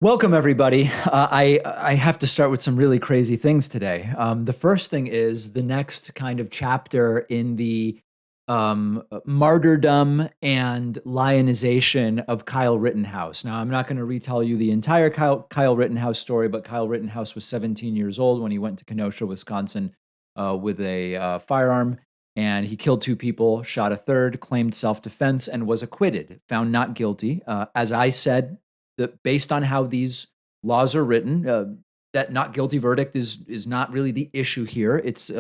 Welcome, everybody. I have to start with some really crazy things today. The first thing is the next kind of chapter in the martyrdom and lionization of Kyle Rittenhouse. Now, I'm not going to retell you the entire Kyle Rittenhouse story, but Kyle Rittenhouse was 17 years old when he went to Kenosha, Wisconsin, with a firearm, and he killed two people, shot a third, claimed self-defense, and was acquitted, found not guilty. As I said, that based on how these laws are written, that not guilty verdict is not really the issue here. It's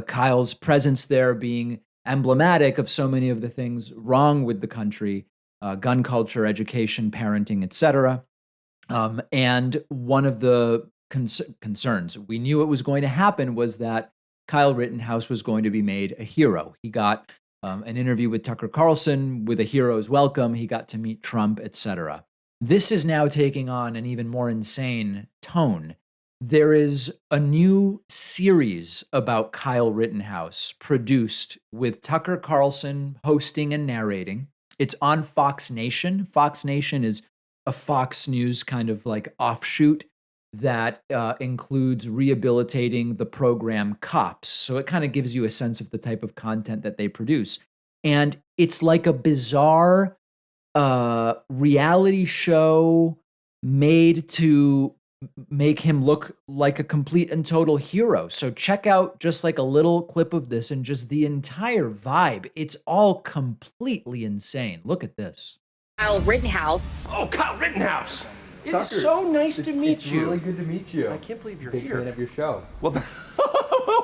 Kyle's presence there being emblematic of so many of the things wrong with the country: gun culture, education, parenting, etc. And one of the concerns we knew it was going to happen was that Kyle Rittenhouse was going to be made a hero. He got an interview with Tucker Carlson with a hero's welcome. He got to meet Trump, etc. This is now taking on an even more insane tone. There is a new series about Kyle Rittenhouse produced with Tucker Carlson hosting and narrating. It's on Fox Nation. Fox Nation is a Fox News kind of like offshoot that includes rehabilitating the program Cops. So it kind of gives you a sense of the type of content that they produce. And it's like a bizarre reality show made to make him look like a complete and total hero. So check out just like a little clip of this and just the entire vibe. It's all completely insane. Look at this. Kyle Rittenhouse. Oh, Kyle Rittenhouse. It Tucker, is so nice to meet it's you. Really good to meet you. I can't believe you're Big here. fan of your show. Well,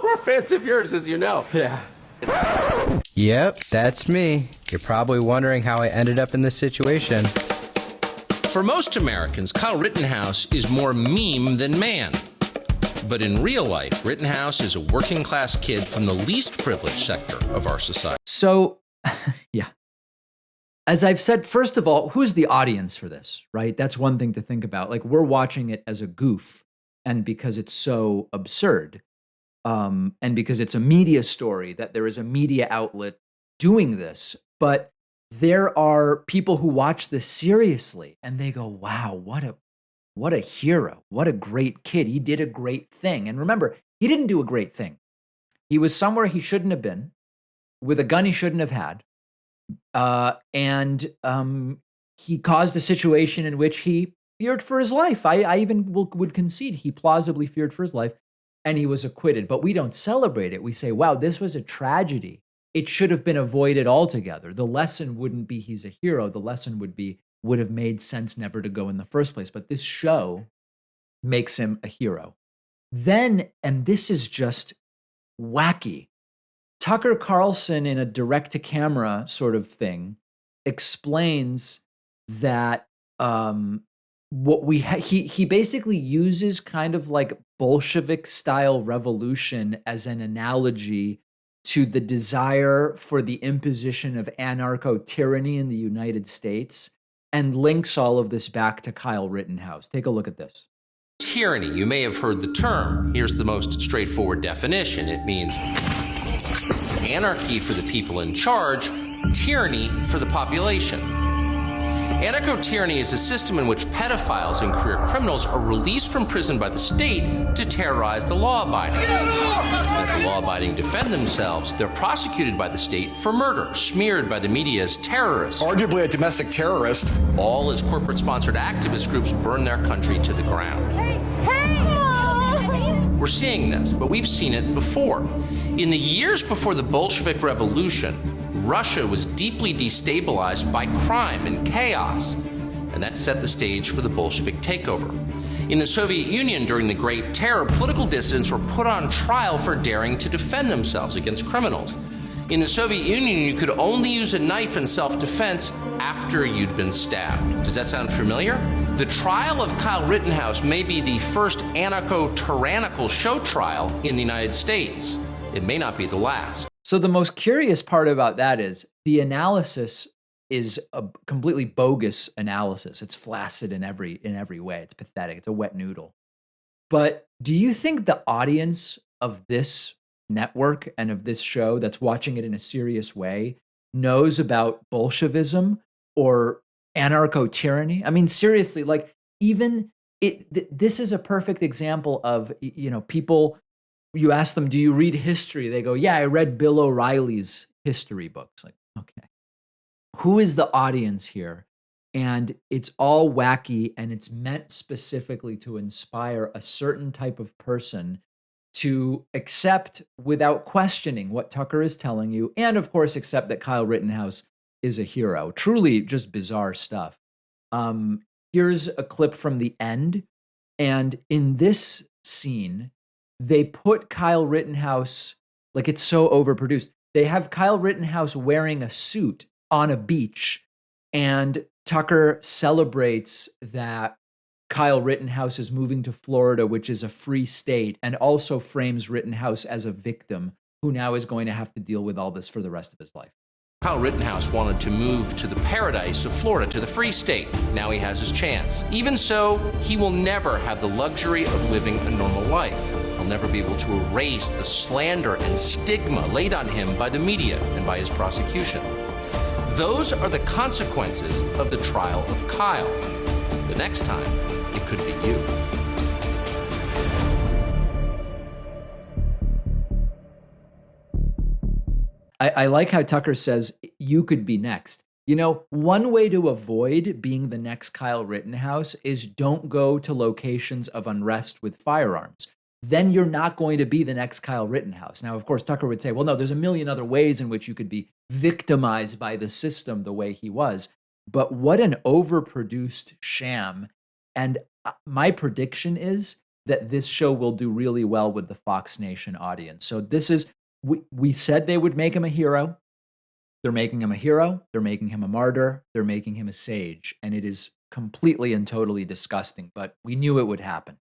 we're fans of yours, as you know. Yeah. Yep, that's me. You're probably wondering how I ended up in this situation. For most Americans, Kyle Rittenhouse is more meme than man. But in real life, Rittenhouse is a working class kid from the least privileged sector of our society. So, yeah. As I've said, first of all, who's the audience for this, right? That's one thing to think about. Like, we're watching it as a goof, and because it's so absurd, and because it's a media story, that there is a media outlet doing this. But there are people who watch this seriously, and they go, wow, what a hero. What a great kid. He did a great thing. And remember, he didn't do a great thing. He was somewhere he shouldn't have been, with a gun he shouldn't have had. And he caused a situation in which he feared for his life. I even would concede he plausibly feared for his life, and he was acquitted. But we don't celebrate it. We say, wow, this was a tragedy. It should have been avoided altogether. The lesson wouldn't be he's a hero. The lesson would have made sense never to go in the first place. But this show makes him a hero. Then, and this is just wacky, Tucker Carlson, in a direct-to-camera sort of thing, explains that he basically uses kind of like Bolshevik-style revolution as an analogy to the desire for the imposition of anarcho-tyranny in the United States, and links all of this back to Kyle Rittenhouse. Take a look at this. Tyranny, you may have heard the term. Here's the most straightforward definition. It means anarchy for the people in charge, tyranny for the population. Anarcho-tyranny is a system in which pedophiles and career criminals are released from prison by the state to terrorize the law-abiding. And if the law-abiding defend themselves, they're prosecuted by the state for murder, smeared by the media as terrorists. Arguably a domestic terrorist. All as corporate-sponsored activist groups burn their country to the ground. We're seeing this, but we've seen it before. In the years before the Bolshevik Revolution, Russia was deeply destabilized by crime and chaos, and that set the stage for the Bolshevik takeover. In the Soviet Union during the Great Terror, political dissidents were put on trial for daring to defend themselves against criminals. In the Soviet Union, you could only use a knife in self-defense after you'd been stabbed. Does that sound familiar? The trial of Kyle Rittenhouse may be the first anarcho-tyrannical show trial in the United States. It may not be the last. So the most curious part about that is the analysis is a completely bogus analysis. It's flaccid in every way. It's pathetic. It's a wet noodle. But do you think the audience of this network and of this show that's watching it in a serious way knows about Bolshevism or anarcho-tyranny? I mean, seriously, like, even this is a perfect example of, people, you ask them, do you read history? They go, yeah, I read Bill O'Reilly's history books. Like, okay, who is the audience here? And it's all wacky, and it's meant specifically to inspire a certain type of person to accept without questioning what Tucker is telling you. And of course, accept that Kyle Rittenhouse is a hero. Truly just bizarre stuff. Here's a clip from the end. And in this scene, they put Kyle Rittenhouse, like, it's so overproduced. They have Kyle Rittenhouse wearing a suit on a beach, and Tucker celebrates that Kyle Rittenhouse is moving to Florida, which is a free state, and also frames Rittenhouse as a victim who now is going to have to deal with all this for the rest of his life. Kyle Rittenhouse wanted to move to the paradise of Florida, to the free state. Now he has his chance. Even so, he will never have the luxury of living a normal life. He'll never be able to erase the slander and stigma laid on him by the media and by his prosecution. Those are the consequences of the trial of Kyle. The next time, it could be you. I like how Tucker says, you could be next. One way to avoid being the next Kyle Rittenhouse is don't go to locations of unrest with firearms. Then you're not going to be the next Kyle Rittenhouse. Now, of course, Tucker would say, well, no, there's a million other ways in which you could be victimized by the system the way he was. But what an overproduced sham. And my prediction is that this show will do really well with the Fox Nation audience. So this is, we said they would make him a hero. They're making him a hero. They're making him a martyr. They're making him a sage. And it is completely and totally disgusting, but we knew it would happen.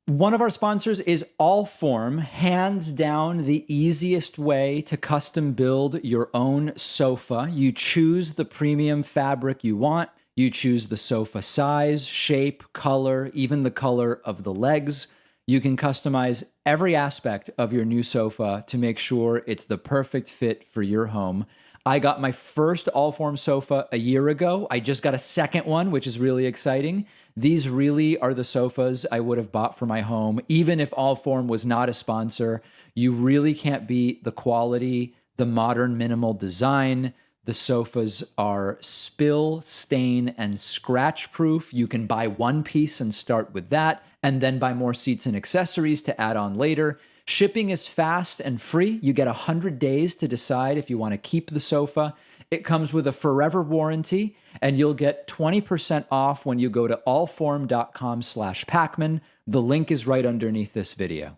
One of our sponsors is Allform, hands down the easiest way to custom build your own sofa. You choose the premium fabric you want. You choose the sofa size, shape, color, even the color of the legs. You can customize every aspect of your new sofa to make sure it's the perfect fit for your home. I got my first Allform sofa a year ago. I just got a second one, which is really exciting. These really are the sofas I would have bought for my home. Even if Allform was not a sponsor, you really can't beat the quality, the modern minimal design. The sofas are spill, stain, and scratch proof. You can buy one piece and start with that, and then buy more seats and accessories to add on later. Shipping is fast and free. You get 100 days to decide if you want to keep the sofa. It comes with a forever warranty, and you'll get 20% off when you go to allform.com/Pacman. The link is right underneath this video.